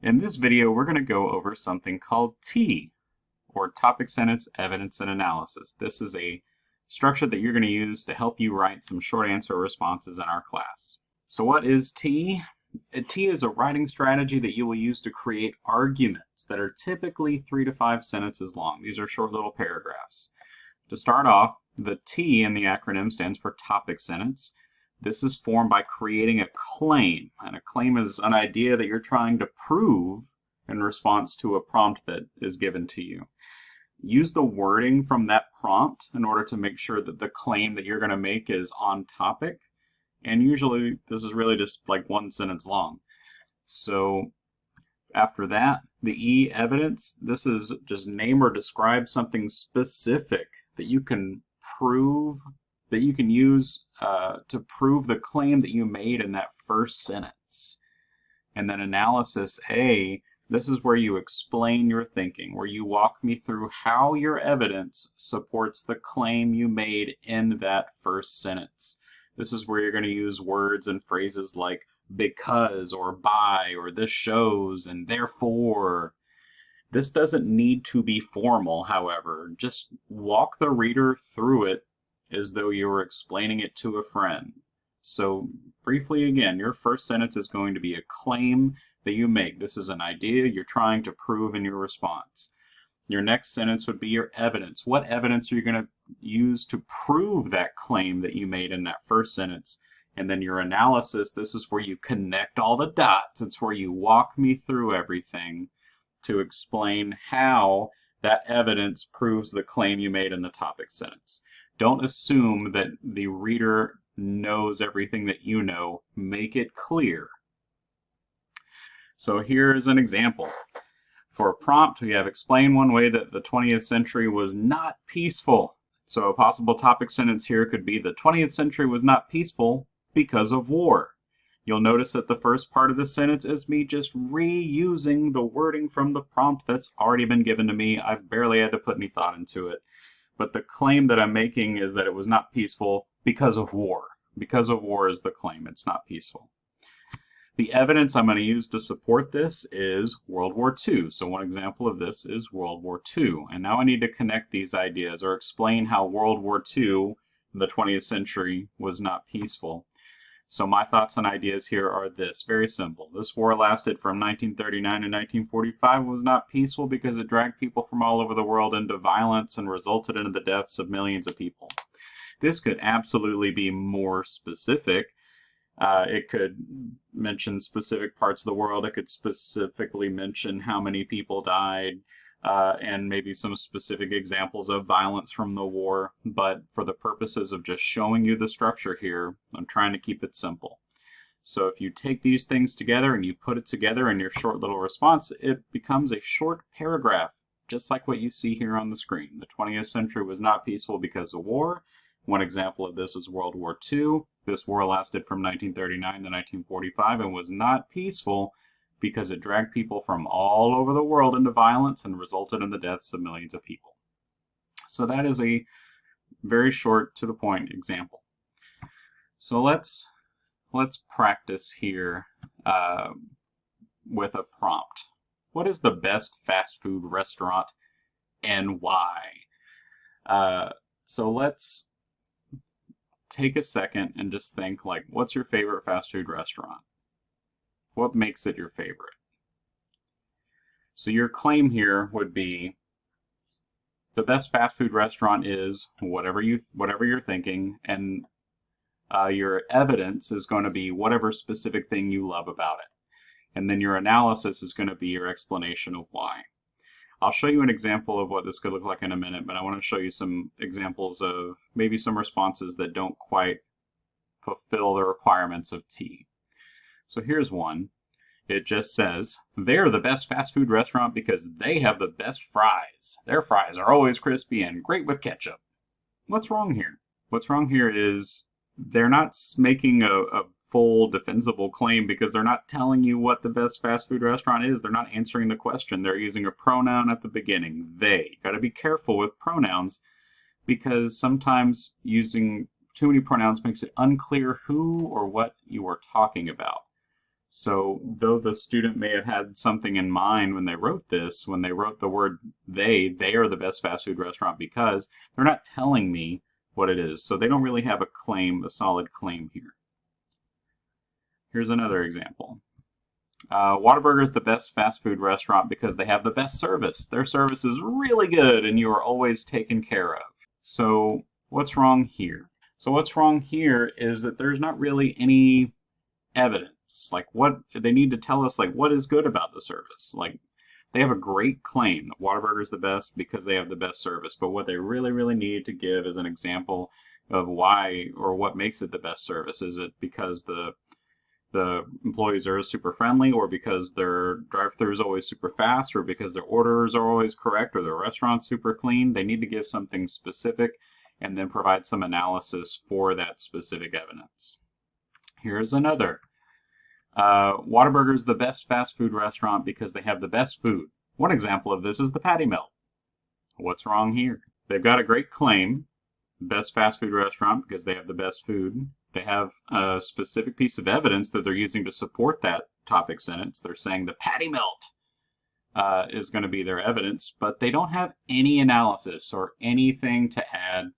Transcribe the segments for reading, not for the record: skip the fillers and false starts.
In this video, we're going to go over something called T, or Topic Sentence Evidence and Analysis. This is a structure that you're going to use to help you write some short answer responses in our class. So what is T? T is a writing strategy that you will use to create arguments that are typically 3 to 5 sentences long. These are short little paragraphs. To start off, the T in the acronym stands for Topic Sentence. This is formed by creating a claim, and a claim is an idea that you're trying to prove in response to a prompt that is given to you. Use the wording from that prompt in order to make sure that the claim that you're going to make is on topic, and usually this is really just like 1 sentence long. So after that, the E, evidence, this is just name or describe something specific that you can prove, that you can use to prove the claim that you made in that first sentence. And then analysis A, this is where you explain your thinking, where you walk me through how your evidence supports the claim you made in that first sentence. This is where you're going to use words and phrases like because or by or this shows and therefore. This doesn't need to be formal, however. Just walk the reader through it as though you were explaining it to a friend. So briefly again, your first sentence is going to be a claim that you make. This is an idea you're trying to prove in your response. Your next sentence would be your evidence. What evidence are you going to use to prove that claim that you made in that first sentence? And then your analysis, this is where you connect all the dots. It's where you walk me through everything to explain how that evidence proves the claim you made in the topic sentence. Don't assume that the reader knows everything that you know. Make it clear. So here's an example. For a prompt, we have explain one way that the 20th century was not peaceful. So a possible topic sentence here could be the 20th century was not peaceful because of war. You'll notice that the first part of the sentence is me just reusing the wording from the prompt that's already been given to me. I barely had to put any thought into it. But the claim that I'm making is that it was not peaceful because of war. Because of war is the claim. It's not peaceful. The evidence I'm going to use to support this is World War II. So one example of this is World War II. And now I need to connect these ideas or explain how World War II in the 20th century was not peaceful. So my thoughts and ideas here are this, very simple. This war lasted from 1939 to 1945, was not peaceful because it dragged people from all over the world into violence and resulted in the deaths of millions of people. This could absolutely be more specific. It could mention specific parts of the world. It could specifically mention how many people died. And maybe some specific examples of violence from the war, but for the purposes of just showing you the structure here, I'm trying to keep it simple. So if you take these things together and you put it together in your short little response, it becomes a short paragraph, just like what you see here on the screen. The 20th century was not peaceful because of war. One example of this is World War II. This war lasted from 1939 to 1945 and was not peaceful because it dragged people from all over the world into violence and resulted in the deaths of millions of people. So that is a very short, to the point example. So let's practice here with a prompt. What is the best fast food restaurant and why? So let's take a second and just think, like, what's your favorite fast food restaurant? What makes it your favorite? So your claim here would be the best fast food restaurant is whatever you're thinking, and your evidence is going to be whatever specific thing you love about it. And then your analysis is going to be your explanation of why. I'll show you an example of what this could look like in a minute, but I want to show you some examples of maybe some responses that don't quite fulfill the requirements of T. So here's one. It just says, they're the best fast food restaurant because they have the best fries. Their fries are always crispy and great with ketchup. What's wrong here? What's wrong here is they're not making a full defensible claim because they're not telling you what the best fast food restaurant is. They're not answering the question. They're using a pronoun at the beginning, they. Got to be careful with pronouns because sometimes using too many pronouns makes it unclear who or what you are talking about. So though the student may have had something in mind when they wrote this, when they wrote the word they are the best fast food restaurant because they're not telling me what it is. So they don't really have a claim, a solid claim here. Here's another example. Whataburger is the best fast food restaurant because they have the best service. Their service is really good and you are always taken care of. So what's wrong here? So what's wrong here is that there's not really any evidence. Like, what they need to tell us, like, what is good about the service. Like, they have a great claim that Whataburger is the best because they have the best service, but what they really need to give is an example of why or what makes it the best service. Is it because the employees are super friendly, or because their drive-thru is always super fast, or because their orders are always correct, or their restaurant's super clean? They need to give something specific and then provide some analysis for that specific evidence. Here's another. Whataburger is the best fast food restaurant because they have the best food. One example of this is the patty melt. What's wrong here? They've got a great claim, best fast food restaurant because they have the best food. They have a specific piece of evidence that they're using to support that topic sentence. They're saying the patty melt is going to be their evidence, but they don't have any analysis or anything to add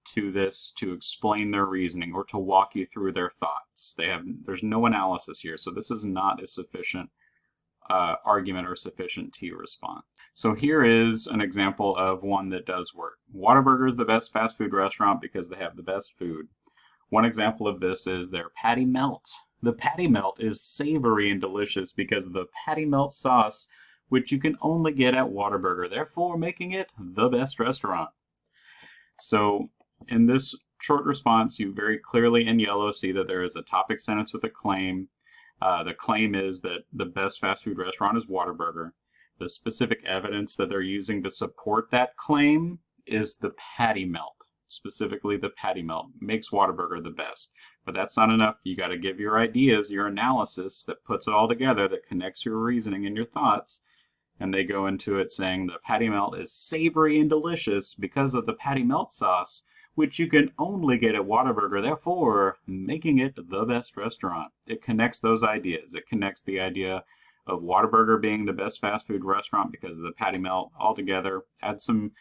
to this to explain their reasoning or to walk you through their thoughts. There's no analysis here, so this is not a sufficient argument or sufficient T response. So here is an example of one that does work. Whataburger is the best fast food restaurant because they have the best food. One example of this is their patty melt. The patty melt is savory and delicious because of the patty melt sauce, which you can only get at Whataburger, therefore making it the best restaurant. So in this short response, you very clearly in yellow see that there is a topic sentence with a claim. The claim is that the best fast food restaurant is Whataburger. The specific evidence that they're using to support that claim is the patty melt. Specifically, the patty melt makes Whataburger the best. But that's not enough. You got to give your ideas, your analysis that puts it all together, that connects your reasoning and your thoughts. And they go into it saying the patty melt is savory and delicious because of the patty melt sauce, which you can only get at Whataburger, therefore making it the best restaurant. It connects those ideas. It connects the idea of Whataburger being the best fast food restaurant because of the patty melt all together. Add some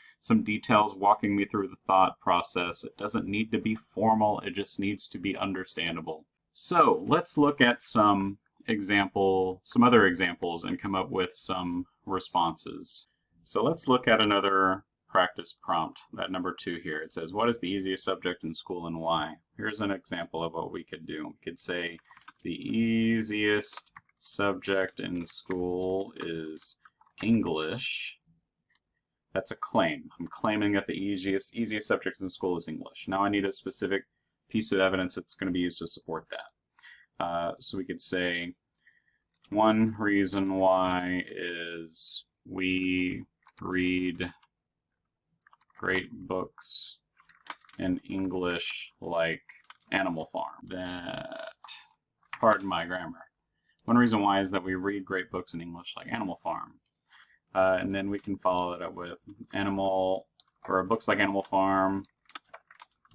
details other me through the thought process. It doesn't need to be formal. It just needs to be understandable. So let's look at some other examples and come up with some responses. So let's look at another practice prompt, that number 2 here. It says, what is the easiest subject in school and why? Here's an example of what we could do. We could say the easiest subject in school is English. That's a claim. I'm claiming that the easiest subject in school is English. Now I need a specific piece of evidence that's going to be used to support that. So we could say one reason why is we read great books in English like Animal Farm. Pardon my grammar. One reason why is that we read great books in English like Animal Farm. And then we can follow it up with books like Animal Farm.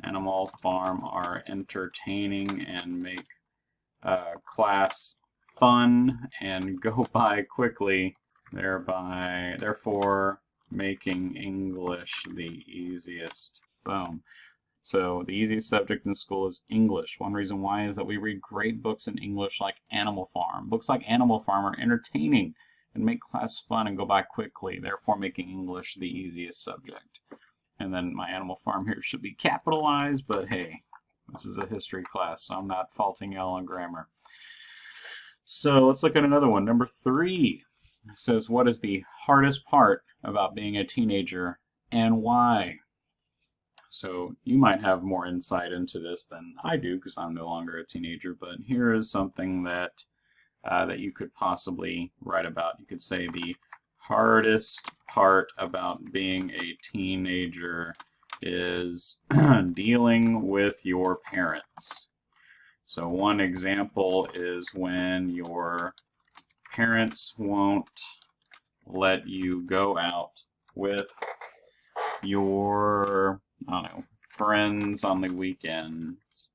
Animal Farm are entertaining and make class fun and go by quickly, therefore making English the easiest. Boom. So the easiest subject in school is English. One reason why is that we read great books in English like Animal Farm. Books like Animal Farm are entertaining and make class fun and go by quickly, therefore making English the easiest subject. And then my Animal Farm here should be capitalized, but hey, this is a history class, so I'm not faulting y'all on grammar. So let's look at another one. Number 3 says, what is the hardest part about being a teenager and why? So you might have more insight into this than I do because I'm no longer a teenager, but here is something that you could possibly write about. You could say the hardest part about being a teenager is dealing with your parents. So one example is when your parents won't let you go out with your, friends on the weekends.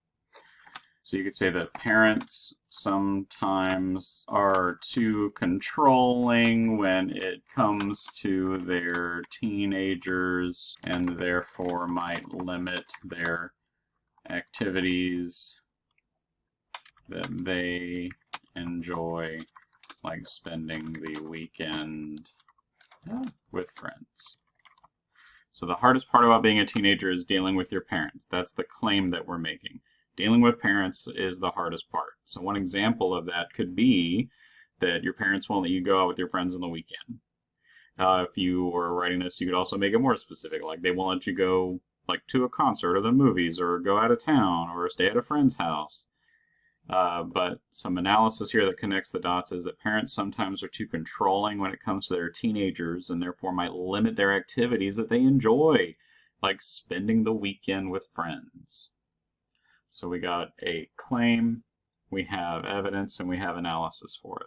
So you could say that parents sometimes are too controlling when it comes to their teenagers and therefore might limit their activities that they enjoy, like spending the weekend with friends. So the hardest part about being a teenager is dealing with your parents. That's the claim that we're making. Dealing with parents is the hardest part. So one example of that could be that your parents won't let you go out with your friends on the weekend. If you were writing this, you could also make it more specific, like they won't let you go like to a concert or the movies or go out of town or stay at a friend's house. But some analysis here that connects the dots is that parents sometimes are too controlling when it comes to their teenagers and therefore might limit their activities that they enjoy, like spending the weekend with friends. So we got a claim, we have evidence, and we have analysis for it.